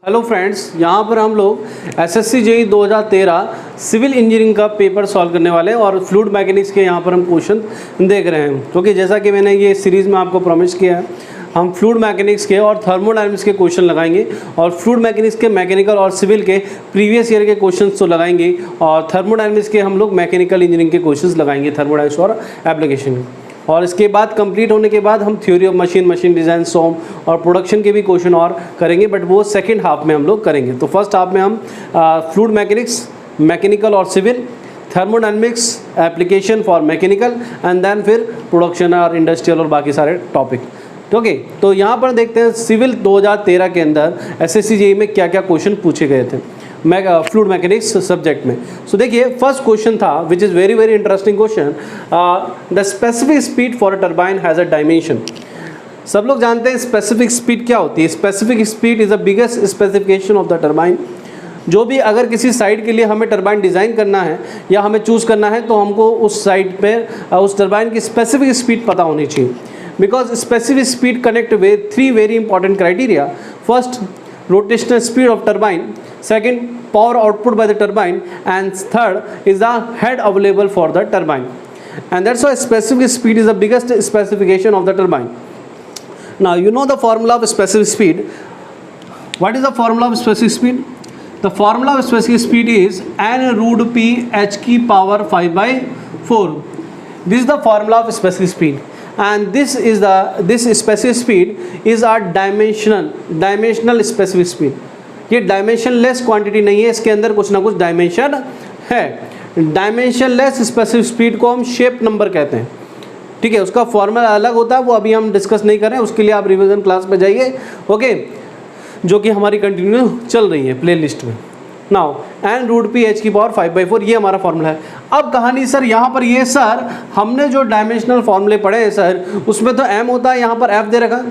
Hello friends, यहाँ पर हम लोग एसएससी जेईई 2013 सिविल इंजीनियरिंग का पेपर सॉल्व करने वाले हैं और फ्लूइड मैकेनिक्स के यहाँ पर हम क्वेश्चन देख रहे हैं। क्योंकि जैसा कि मैंने ये सीरीज़ में आपको प्रॉमिस किया है, हम फ्लूइड मैकेनिक्स के और थर्मोडायनामिक्स के क्वेश्चन लगाएंगे और फ्लूइड मैकेनिक्स के मैकेनिकल और सिविल के प्रीवियस ईयर के क्वेश्चन तो लगाएंगे और थर्मोडायनामिक्स के हम लोग मैकेनिकल इंजीनियरिंग के क्वेश्चन लगाएंगे, थर्मोडायनामिक्स और एप्लीकेशन। और इसके बाद कंप्लीट होने के बाद हम theory of machine, machine design, SOM और प्रोडक्शन के भी क्वेश्चन और करेंगे, बट वो सेकंड हाफ में हम लोग करेंगे। तो फर्स्ट हाफ में हम फ्लूइड मैकेनिक्स, मैकेनिकल और civil, thermodynamics, application for mechanical and then फिर प्रोडक्शन और इंडस्ट्रियल और बाकी सारे टॉपिक। ओके, तो यहाँ पर देखते हैं सिविल 2013 के अंदर एसएससी जेईई में क्या क्या क्वेश्चन पूछे गए थे फ्लूइड मैकेनिक्स सब्जेक्ट में। सो देखिए, फर्स्ट क्वेश्चन था which is very very interesting question, the specific speed for a turbine has a dimension. सब लोग जानते हैं स्पेसिफिक स्पीड क्या होती है। Specific speed is the biggest specification of the turbine. जो भी अगर किसी साइट के लिए हमें टर्बाइन डिज़ाइन करना है या हमें चूज़ करना है तो हमको उस साइट पर उस टर्बाइन की स्पेसिफिक स्पीड पता होनी चाहिए, because specific speed connect with three very important criteria. First, rotational speed of turbine, second, power output by the turbine, and third is the head available for the turbine. And that's why specific speed is the biggest specification of the turbine. Now you know the formula of specific speed. What is the formula of specific speed? The formula of specific speed is n root p h की power 5/4. This is the formula of specific speed. And this specific speed is our dimensional specific speed. ये dimensionless quantity नहीं है, इसके अंदर कुछ ना कुछ dimension है। डायमेंशनलेस स्पेसिफिक स्पीड को हम शेप नंबर कहते हैं, ठीक है। उसका फॉर्मूला अलग होता है, वो अभी हम डिस्कस नहीं करें, उसके लिए आप रिवीजन क्लास पे जाइए, ओके, जो कि हमारी कंटिन्यू चल रही है प्ले लिस्ट में। Now N root P H की पावर 5/4, ये हमारा फॉर्मूला है। अब कहानी सर यहाँ पर ये सर हमने जो डायमेंशनल फॉर्मूले पढ़े हैं सर, उसमें तो एम होता है, यहाँ पर एफ दे रखा।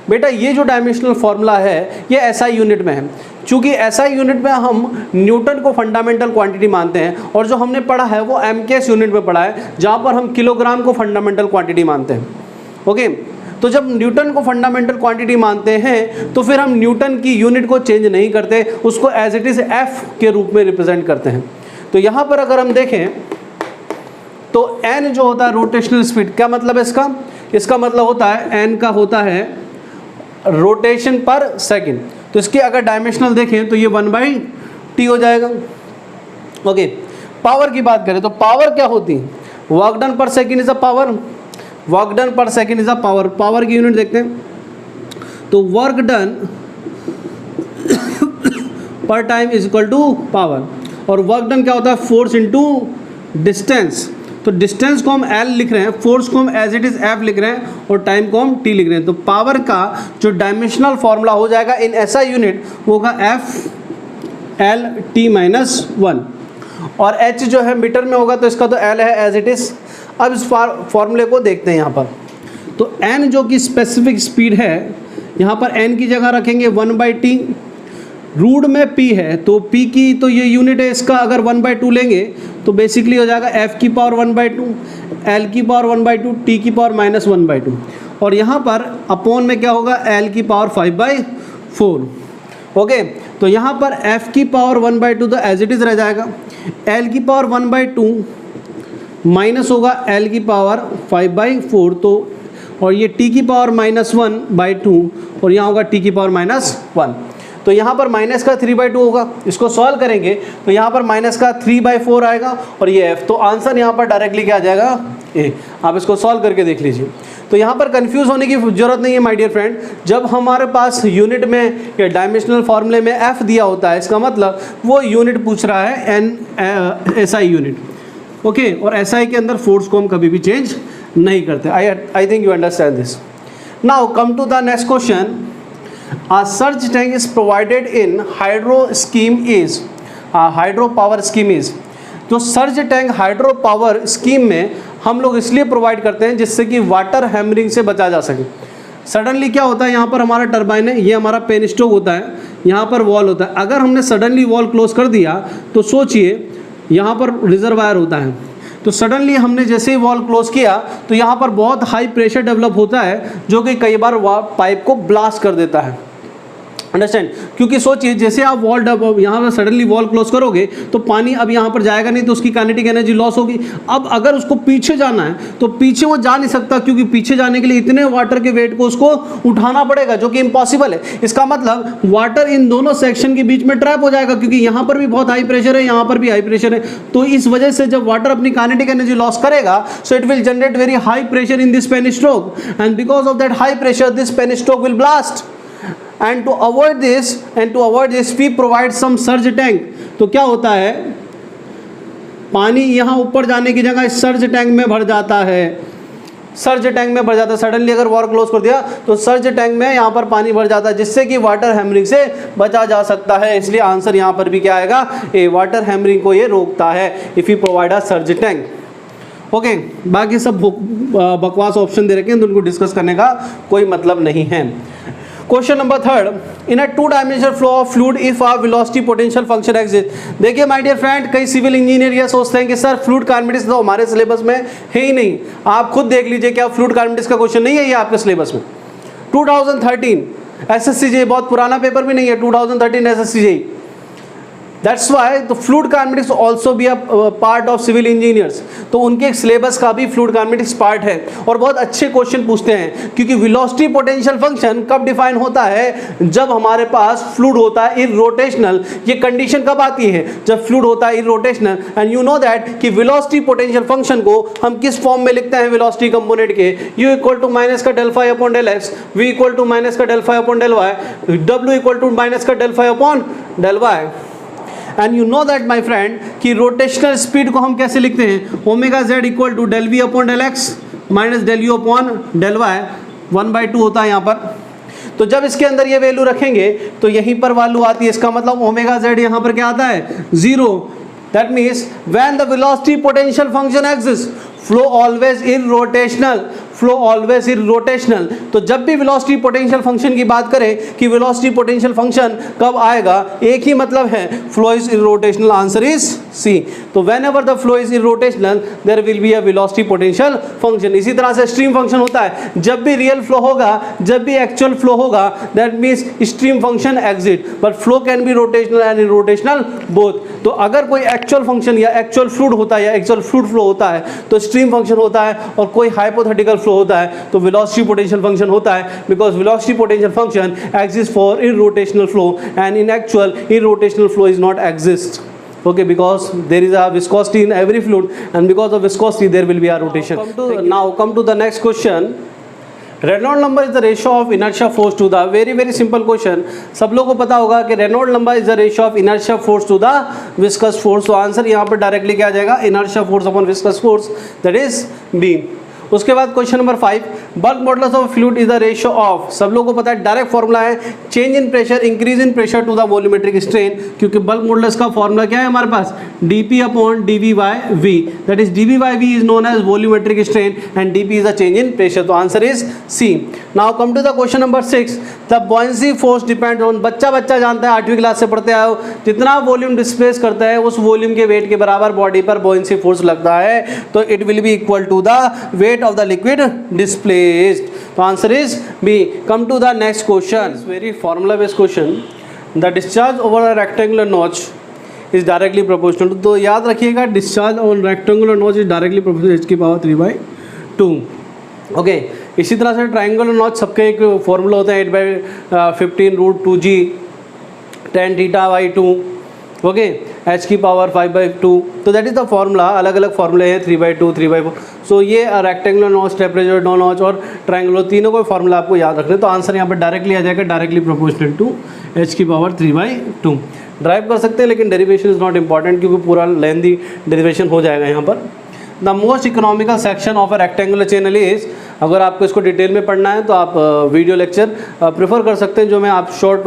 बेटा ये जो डायमेंशनल फार्मूला है ये एसआई यूनिट में है। चूँकि एसआई यूनिट में हम न्यूटन को फंडामेंटल क्वांटिटी मानते हैं और जो हमने पढ़ा है वो एमकेएस यूनिट में पढ़ा है, जहाँ पर हम किलोग्राम को फंडामेंटल क्वांटिटी मानते हैं, ओके। तो जब न्यूटन को फंडामेंटल क्वांटिटी मानते हैं तो फिर हम न्यूटन की यूनिट को चेंज नहीं करते, उसको एज इट इज़ एफ के रूप में रिप्रेजेंट करते हैं। तो यहाँ पर अगर हम देखें तो एन जो होता है रोटेशनल स्पीड, क्या मतलब है इसका? इसका मतलब होता है एन का होता है रोटेशन पर सेकेंड। तो इसकी अगर डायमेंशनल देखें तो ये 1/t हो जाएगा, ओके। पावर की बात करें तो पावर क्या होती है? Work done per second is a power. Work done per second is a power. Power की यूनिट देखते हैं तो work done per time is equal to power. और वर्क डन क्या होता है? Force into distance. तो डिस्टेंस को हम एल लिख रहे हैं, फोर्स को हम एज इट इज एफ लिख रहे हैं और टाइम को हम टी लिख रहे हैं। तो पावर का जो डायमेंशनल फॉर्मूला हो जाएगा इन एसआई यूनिट वो होगा एफ एल टी -1। और एच जो है मीटर में होगा तो इसका तो एल है एज इट इज। अब इस फॉर्मूले को देखते हैं यहाँ पर। तो एन जो कि स्पेसिफिक स्पीड है, यहाँ पर एन की जगह रखेंगे 1/t। रूट में p है तो p की तो ये यूनिट है, इसका अगर 1/2 लेंगे तो बेसिकली हो जाएगा f की पावर 1/2, l की पावर 1/2, t की पावर -1/2। और यहाँ पर अपॉन में क्या होगा? l की पावर 5/4, ओके। तो यहाँ पर f की पावर 1/2 तो एज इट इज़ रह जाएगा, l की पावर 1/2 माइनस होगा l की पावर 5/4, तो और ये t की पावर -1/2 और यहाँ होगा t की पावर -1। तो यहाँ पर माइनस का 3/2 होगा, इसको सॉल्व करेंगे तो यहाँ पर माइनस का 3/4 आएगा और ये f। तो आंसर यहाँ पर डायरेक्टली क्या आ जाएगा? ए। आप इसको सॉल्व करके देख लीजिए। तो यहाँ पर कंफ्यूज होने की जरूरत नहीं है माय डियर फ्रेंड। जब हमारे पास यूनिट में या डायमेंशनल फार्मूले में f दिया होता है, इसका मतलब वो यूनिट पूछ रहा है एन एसआई यूनिट, ओके। और एसआई के अंदर फोर्स को हम कभी भी चेंज नहीं करते। I think you understand this. Now come to the next question. A surge tank is provided in hydro power scheme is। तो surge tank hydro power scheme में हम लोग इसलिए प्रोवाइड करते हैं जिससे कि वाटर हैमरिंग से बचा जा सके। सडनली क्या होता है, यहाँ पर हमारा टरबाइन है, ये हमारा पेन स्टोक होता है, यहाँ पर वॉल होता है। अगर हमने सडनली वॉल क्लोज कर दिया तो सोचिए यहाँ पर रिजर्वायर होता है, तो सडनली हमने जैसे ही वॉल क्लोज किया तो यहाँ पर बहुत हाई प्रेशर डेवलप होता है जो कि कई बार पाइप को ब्लास्ट कर देता है। अंडरस्टैंड, क्योंकि सोचिए जैसे आप वॉल यहाँ पर सडनली वॉल क्लोज करोगे तो पानी अब यहाँ पर जाएगा नहीं, तो उसकी काइनेटिक एनर्जी लॉस होगी। अब अगर उसको पीछे जाना है तो पीछे वो जा नहीं सकता, क्योंकि पीछे जाने के लिए इतने वाटर के वेट को उसको उठाना पड़ेगा, जो कि इम्पॉसिबल है। इसका मतलब वाटर इन दोनों सेक्शन के बीच में ट्रैप हो जाएगा, क्योंकि यहाँ पर भी बहुत हाई प्रेशर है, यहाँ पर भी हाई प्रेशर है। तो इस वजह से जब वाटर अपनी काइनेटिक एनर्जी लॉस करेगा, so it will generate very high pressure in this penstock, and because of that high pressure this penstock will blast. And to avoid this we provide some surge tank। तो क्या होता है, पानी यहाँ ऊपर जाने की जगह सर्ज टैंक में भर जाता है, सर्ज टैंक में भर जाता है। सडनली अगर वॉल क्लोज कर दिया तो सर्ज टैंक में यहाँ पर पानी भर जाता है, जिससे कि वाटर हैमरिंग से बचा जा सकता है। इसलिए आंसर यहाँ पर भी क्या आएगा, ए, वाटर हैमरिंग को ये रोकता है if you provide a surge tank. Okay, बाकी सब बकवास ऑप्शन दे रखे हैं तो उनको डिस्कस करने का कोई मतलब नहीं है। Question number 3, in a 2 dimensional flow of fluid if a velocity potential function exist. देखिए माय डियर फ्रेंड, कई सिविल इंजीनियर ये सोचते हैं कि सर फ्लूइड काइनेटिक्स तो हमारे सिलेबस में है ही नहीं। आप खुद देख लीजिए, क्या फ्लूइड काइनेटिक्स का क्वेश्चन नहीं है ये आपके सिलेबस में। 2013 SSCJ, बहुत पुराना पेपर भी नहीं है, 2013 SSCJ। That's why the fluid kinetics also be a part of civil engineers. तो उनके सिलेबस का भी फ्लूइड काइनेटिक्स पार्ट है, और बहुत अच्छे क्वेश्चन पूछते हैं, क्योंकि वेलोसिटी पोटेंशियल फंक्शन कब डिफाइन होता है, जब हमारे पास फ्लूइड होता है इररोटेशनल। ये कंडीशन कब आती है, जब फ्लूइड होता है irrotational. And you know that कि वेलोसिटी पोटेंशियल फंक्शन को हम किस फॉर्म में लिखते हैं वेलोसिटी कंपोनेंट के, u इक्वल टू माइनस का del phi upon del x, v equal to minus का del phi upon del y, w equal to minus का del phi upon del y. And you know that my friend कि rotational speed को हम कैसे लिखते हैं, omega z equal to del v upon del x minus del u upon del y, 1/2 होता है यहाँ पर। तो जब इसके अंदर ये वैल्यू रखेंगे तो यहीं पर वैल्यू आती है, इसका मतलब ओमेगा जेड यहाँ पर क्या आता है, 0। That means when the velocity potential function exist, flow always irrotational, flow always irrotational. तो जब भी वेलोसिटी पोटेंशियल फंक्शन की बात करें कि वेलोसिटी पोटेंशियल फंक्शन कब आएगा, एक ही मतलब है, flow is irrotational, answer is C. तो whenever the flow is irrotational there will be a velocity potential function. इसी तरह से स्ट्रीम फंक्शन होता है, जब भी रियल फ्लो होगा, जब भी एक्चुअल फ्लो होगा, that means stream function exist, but flow can be rotational and irrotational both. तो अगर कोई एक्चुअल फंक्शन या एक्चुअल फ्लूइड होता है या एक्चुअल फ्लूइड फ्लो होता है तो स्ट्रीम फंक्शन होता है, और कोई हाइपोथेटिकल फ्लो होता है तो वेलोसिटी पोटेंशियल फंक्शन होता है, because velocity potential function exist for irrotational flow and in actual irrotational flow is not exist. Okay, because there is a viscosity in every fluid, and because of viscosity there will be a rotation. Now come to the next question. Reynold number is the ratio of inertia force to the, very simple question. सब लोगों को पता होगा कि Reynold number is the ratio of inertia force to the viscous force. तो answer यहाँ पर directly क्या आ जाएगा, inertia force upon viscous force, that is B. उसके बाद question number 5, bulk modulus of fluid is the ratio of, सब लोगों को पता है डायरेक्ट फॉर्मूला है, change in pressure increase in pressure to the volumetric strain, क्योंकि बल्क मॉडुलस का फॉर्मूला क्या है हमारे पास, dp upon dv by v, that is dv by v is known as volumetric strain and dp is the change in pressure. तो answer is C. Now come to the question number 6, the buoyancy force depend on, बच्चा जानता है, 8वीं class से पढ़ते आए हो, जितना वॉल्यूम डिस्प्लेस करता है उस वॉल्यूम के वेट के बराबर बॉडी पर बॉयंसी फोर्स लगता है, तो it will be equal to the weight of the liquid displaced। तो answer is B. Come to the next question, very formula based question. The discharge over a rectangular notch is directly proportional. तो याद रखिएगा, discharge on rectangular notch is directly proportional h की power 3/2। Okay, इसी तरह से triangular notch सबके एक formula होता है, 8/15√2g tan θ/2। ओके, h की पावर 5/2। तो दैट इज द फॉर्मूला। अलग अलग फॉर्मूले हैं, 3/2, 3/4। सो ये रेक्टेंगुलर नॉच, टेम्परेचर डो नॉच और ट्रायंगुलर, तीनों को फॉर्मूला आपको याद रखना है। तो आंसर यहाँ पर डायरेक्टली आ जाएगा, डायरेक्टली प्रोपोर्शनल टू h की पावर 3/2। ड्राइव कर सकते हैं, लेकिन डेरिवेशन इज नॉट इंपॉर्टेंट, क्योंकि पूरा लेंथी डेरिवेशन हो जाएगा यहाँ पर। The most economical section of a rectangular channel is, अगर आपको इसको डिटेल में पढ़ना है तो आप वीडियो लेक्चर प्रेफर कर सकते हैं, जो मैं आप शॉर्ट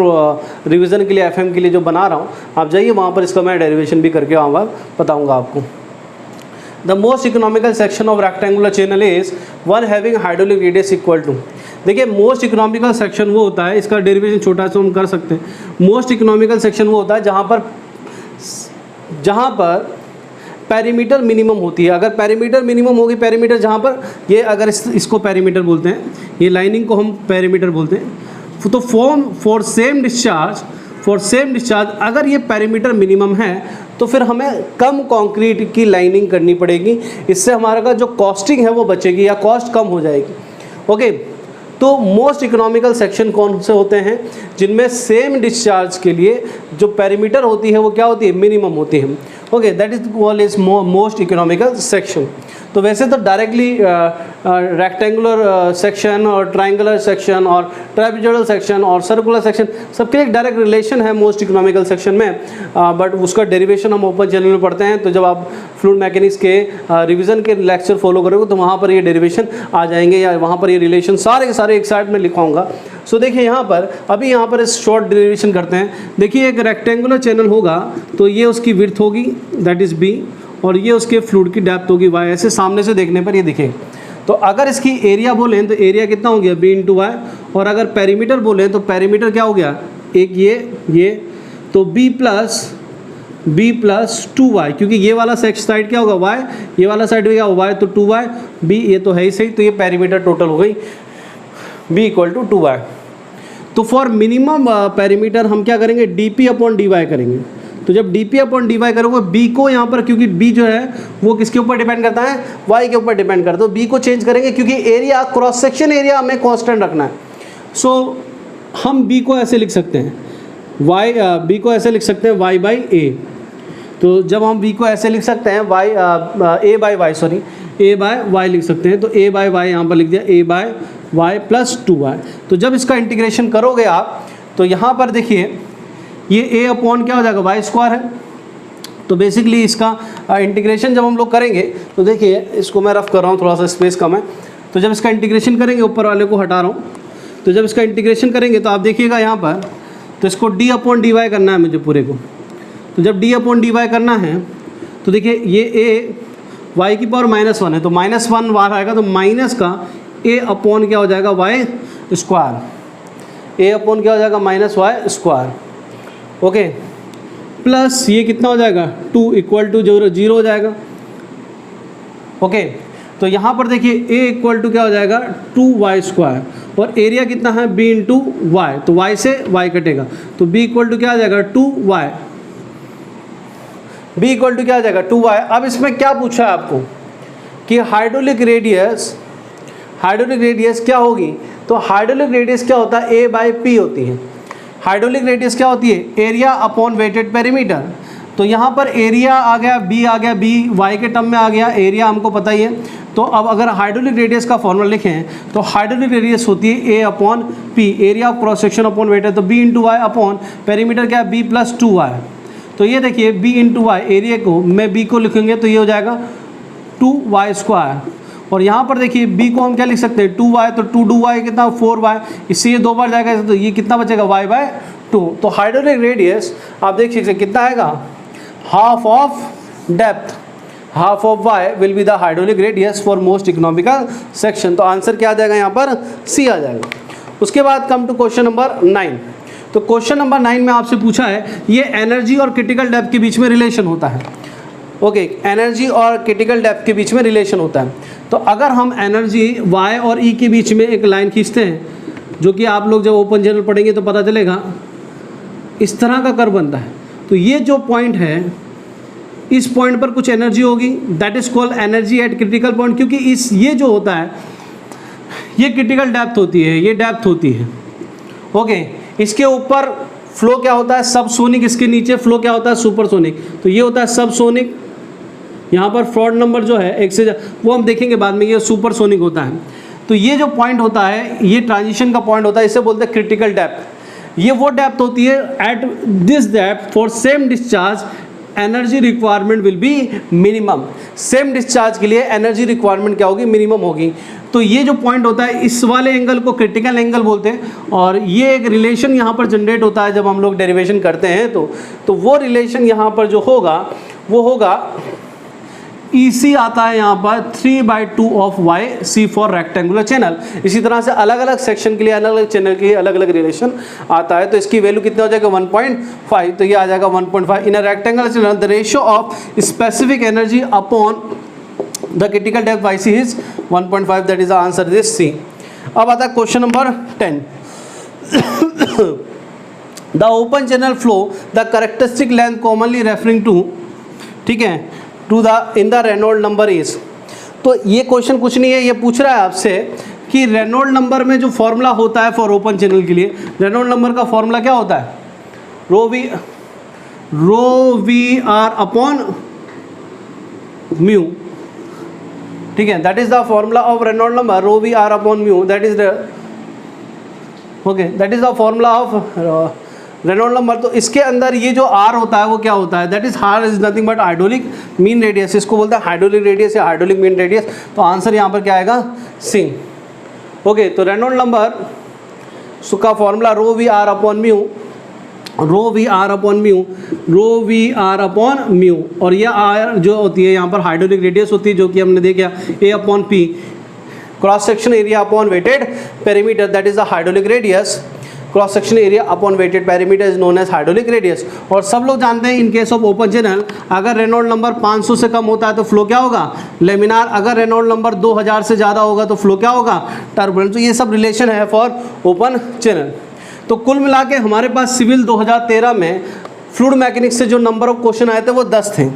रिवीजन के लिए एफएम के लिए जो बना रहा हूँ, आप जाइए वहाँ पर, इसका मैं डेरिवेशन भी करके वहाँ पर बताऊँगा आपको। The most economical section of rectangular channel is one having hydraulic radius equal to, देखिए मोस्ट इकोनॉमिकल सेक्शन वो होता है, इसका डेरिवेशन छोटा सा हम कर सकते हैं। मोस्ट इकोनॉमिकल सेक्शन वो होता है जहाँ पर पेरीमीटर मिनिमम होती है। अगर पेरीमीटर मिनिमम होगी, पेरीमीटर जहाँ पर ये, अगर इसको पेरीमीटर बोलते हैं, ये लाइनिंग को हम पेरीमीटर बोलते हैं, तो फॉर सेम डिस्चार्ज अगर ये पेरीमीटर मिनिमम है तो फिर हमें कम कंक्रीट की लाइनिंग करनी पड़ेगी, इससे हमारा का जो कॉस्टिंग है वो बचेगी या कॉस्ट कम हो जाएगी। ओके, तो मोस्ट इकोनॉमिकल सेक्शन कौन से होते हैं? जिनमें सेम डिस्चार्ज के लिए जो पेरीमीटर होती है वो क्या होती है? मिनिमम होती है। Okay, that is called is most economical section. तो वैसे तो डायरेक्टली रेक्टेंगुलर सेक्शन और ट्रायंगुलर सेक्शन और ट्रापेजोइडल सेक्शन और सर्कुलर सेक्शन सबके एक डायरेक्ट रिलेशन है मोस्ट इकोनॉमिकल सेक्शन में, बट उसका डेरिवेशन हम ओपन चैनल में पढ़ते हैं। तो जब आप फ्लूइड मैकेनिक्स के रिवीजन के लेक्चर फॉलो करोगे तो वहाँ पर ये डेरिवेशन आ जाएंगे या वहाँ पर ये रिलेशन सारे के सारे एक साइड में लिखाऊंगा। सो देखिए यहाँ पर अभी यहाँ पर इस शॉर्ट डेरिवेशन करते हैं। देखिए एक रेक्टेंगुलर चैनल होगा तो ये उसकी विड्थ होगी दैट इज़ बी, और ये उसके फ्लूइड की डेप्थ होगी वाई। ऐसे सामने से देखने पर ये दिखेगा। तो अगर इसकी एरिया बोलें तो एरिया कितना हो गया? B into y. और अगर पेरीमीटर बोलें तो पेरीमीटर क्या हो गया? एक ये तो बी प्लस 2y, क्योंकि ये वाला साइड क्या होगा? y, ये वाला साइड क्या होगा? y, तो 2y, b ये तो है ही सही। तो ये पेरीमीटर टोटल हो गई b इक्वल टू 2y। तो फॉर मिनिमम पेरीमीटर हम क्या करेंगे? dp अपॉन dy करेंगे। तो जब dp अपॉन dy करोगे b को यहाँ पर, क्योंकि b जो है वो किसके ऊपर डिपेंड करता है? y के ऊपर डिपेंड करता है। तो b को चेंज करेंगे क्योंकि एरिया क्रॉस सेक्शन एरिया हमें कांस्टेंट रखना है। सो हम b को ऐसे लिख सकते हैं b को ऐसे लिख सकते हैं y बाई a। तो जब हम b को ऐसे लिख सकते हैं a बाय y लिख सकते हैं। तो a बाय y यहाँ पर लिख दिया a bye y plus 2y। तो जब इसका इंटीग्रेशन करोगे आप तो यहाँ पर देखिए ये a अपॉन क्या हो जाएगा? y स्क्वायर है। तो बेसिकली इसका इंटीग्रेशन जब हम लोग करेंगे तो देखिए इसको मैं रफ कर रहा हूँ, थोड़ा सा स्पेस कम है। तो जब इसका इंटीग्रेशन करेंगे, ऊपर वाले को हटा रहा हूँ, तो जब इसका इंटीग्रेशन करेंगे तो आप देखिएगा यहाँ पर, तो इसको d अपॉन dy करना है मुझे पूरे को। तो जब d अपॉन dy करना है तो देखिए ये a y की पावर -1 है, तो -1 बाहर आएगा तो माइनस का a अपॉन क्या हो जाएगा? y square. a अपॉन क्या हो जाएगा? -y square. ओके, प्लस ये कितना हो जाएगा? 2 इक्वल टू 0 हो जाएगा। ओके, तो यहाँ पर देखिए a इक्वल टू क्या हो जाएगा? 2y स्क्वायर, और एरिया कितना है? b into y. तो y से y कटेगा तो b इक्वल टू क्या आ जाएगा? 2y। b इक्वल टू क्या आ जाएगा? 2y। अब इसमें क्या पूछा है आपको कि हाइड्रोलिक रेडियस क्या होगी? तो हाइड्रोलिक रेडियस क्या होता है? a बाई p होती है। हाइड्रोलिक रेडियस क्या होती है? Area upon wetted perimeter. तो यहाँ पर एरिया आ गया, b आ गया, b y के टर्म में आ गया, एरिया हमको पता ही है। तो अब अगर हाइड्रोलिक रेडियस का फॉर्मूला लिखें तो हाइड्रोलिक रेडियस होती है a upon p, area of cross section upon wetted. तो b into y upon perimeter क्या है? b plus 2y। तो ये देखिए b इंटू वाई, एरिया को मैं b को लिखेंगे तो ये हो जाएगा 2y स्क्वायर। और यहाँ पर देखिए b को हम क्या लिख सकते हैं? 2y, तो 2y कितना? 4y। इससे ये 2 बार जाएगा तो ये कितना बचेगा? y by 2। तो हाइड्रोलिक रेडियस आप देख सकते हैं कितना आएगा? Half of depth, half of y will be the hydraulic radius for most economical section. तो आंसर क्या आ जाएगा? यहाँ पर c आ जाएगा। उसके बाद कम टू क्वेश्चन नंबर 9। तो क्वेश्चन नंबर 9 में आपसे पूछा है ये एनर्जी और क्रिटिकल डेप्थ के बीच में रिलेशन होता है। ओके, एनर्जी और क्रिटिकल डेप्थ के बीच में रिलेशन होता है। तो अगर हम एनर्जी y और e के बीच में एक लाइन खींचते हैं, जो कि आप लोग जब ओपन जनरल पढ़ेंगे तो पता चलेगा, इस तरह का कर्व बनता है। तो ये जो पॉइंट है, इस पॉइंट पर कुछ एनर्जी होगी, that is called energy at critical point, क्योंकि ये जो होता है ये क्रिटिकल डेप्थ होती है, ये डेप्थ होती है। ओके, इसके ऊपर फ्लो क्या होता है? सबसोनिक। इसके नीचे फ्लो क्या होता है? सुपरसोनिक। तो ये होता है सबसोनिक। यहाँ पर फ्रॉड नंबर जो है एक से वो हम देखेंगे बाद में, ये सुपरसोनिक होता है। तो ये जो पॉइंट होता है ये ट्रांजिशन का पॉइंट होता है, इसे बोलते हैं क्रिटिकल डेप्थ। ये वो डेप्थ होती है at this depth for same discharge energy requirement will be minimum. Same discharge के लिए एनर्जी रिक्वायरमेंट क्या होगी? मिनिमम होगी। तो ये जो पॉइंट होता है इस वाले एंगल को क्रिटिकल एंगल बोलते हैं, और ये एक रिलेशन यहाँ पर जनरेट होता है जब हम लोग डेरिवेशन करते हैं। तो वो रिलेशन यहाँ पर जो होगा वो होगा EC आता है यहाँ पर 3/2 of YC for rectangular channel. इसी तरह से अलग अलग सेक्शन के लिए अलग अलग चैनल के लिए अलग अलग रिलेशन आता है। तो इसकी वैल्यू कितना हो जाएगा? 1.5। तो ये आ जाएगा 1.5 in a rectangular channel. The ratio of specific energy upon the critical depth YC is 1.5, that is the answer this C। अब आता है question number 10। The open channel flow the characteristic length commonly referring to, ठीक है, to the in the Reynold number is. तो ये question कुछ नहीं है, ये पूछ रहा है आपसे कि रेनॉल्ड नंबर में जो फॉर्मूला होता है फॉर ओपन चैनल के लिए, रेनॉल्ड नंबर का फॉर्मूला क्या होता है? Rho v r upon mu, ठीक है, that is the formula of Reynold number, rho v r upon mu, that is the okay, that is the formula of Reynold number. तो इसके अंदर ये जो आर होता है वो क्या होता है? That is r is nothing but hydraulic mean radius, इसको बोलते हैं हाइड्रोलिक रेडियस या हाइड्रोलिक मीन रेडियस। तो आंसर यहाँ पर क्या आएगा? सी। ओके, तो रेनॉल्ड नंबर का formula rho v r upon mu, rho v r upon mu, rho v r upon mu, और ये आर जो होती है यहाँ पर हाइड्रोलिक रेडियस होती है, जो कि हमने देखा A upon P, cross section area upon wetted perimeter, that is the hydraulic radius, cross section area upon wetted perimeter is known as hydraulic radius. और सब लोग जानते हैं in case of open channel अगर रेनॉल्ड नंबर 500 से कम होता है तो फ्लो क्या होगा? लेमिनार। अगर रेनॉल्ड नंबर 2000 से ज़्यादा होगा तो फ्लो क्या होगा? टर्बुलेंट। तो ये सब रिलेशन है फॉर ओपन चैनल। तो कुल मिला के हमारे पास सिविल 2013 में फ्लूइड मैकेनिक्स से जो नंबर ऑफ क्वेश्चन आए थे वो 10 थे।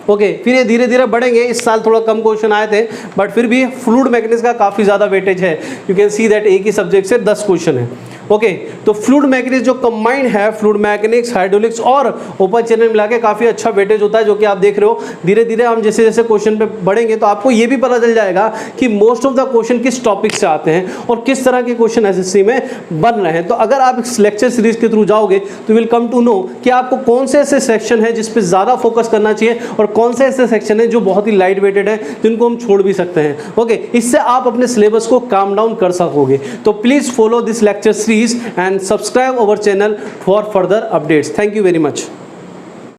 ओके, फिर ये धीरे धीरे बढ़ेंगे, इस साल थोड़ा कम क्वेश्चन आए थे, बट फिर भी फ्लूइड मैकेनिक्स का काफ़ी ज़्यादा वेटेज है। यू कैन सी दैट एक ही सब्जेक्ट से 10 क्वेश्चन है। ओके, तो फ्लूइड मैकेनिक्स जो कंबाइंड है, फ्लूइड मैकेनिक्स, हाइड्रोलिक्स और ओपन चैनल मिला के काफ़ी अच्छा वेटेज होता है, जो कि आप देख रहे हो। धीरे धीरे हम जैसे जैसे क्वेश्चन पे बढ़ेंगे तो आपको ये भी पता चल जाएगा कि मोस्ट ऑफ द क्वेश्चन किस टॉपिक से आते हैं और किस तरह के क्वेश्चन एसएससी में बन रहे हैं। तो अगर आप इस लेक्चर सीरीज के थ्रू जाओगे तो विल कम टू नो कि आपको कौन से ऐसे सेक्शन है जिस पे ज़्यादा फोकस करना चाहिए और कौन से ऐसे सेक्शन है जो बहुत ही लाइट वेटेड है, जिनको हम छोड़ भी सकते हैं। ओके, इससे आप अपने सिलेबस को काम डाउन कर सकोगे। तो please follow this lecture series and subscribe our channel for further updates. Thank you very much.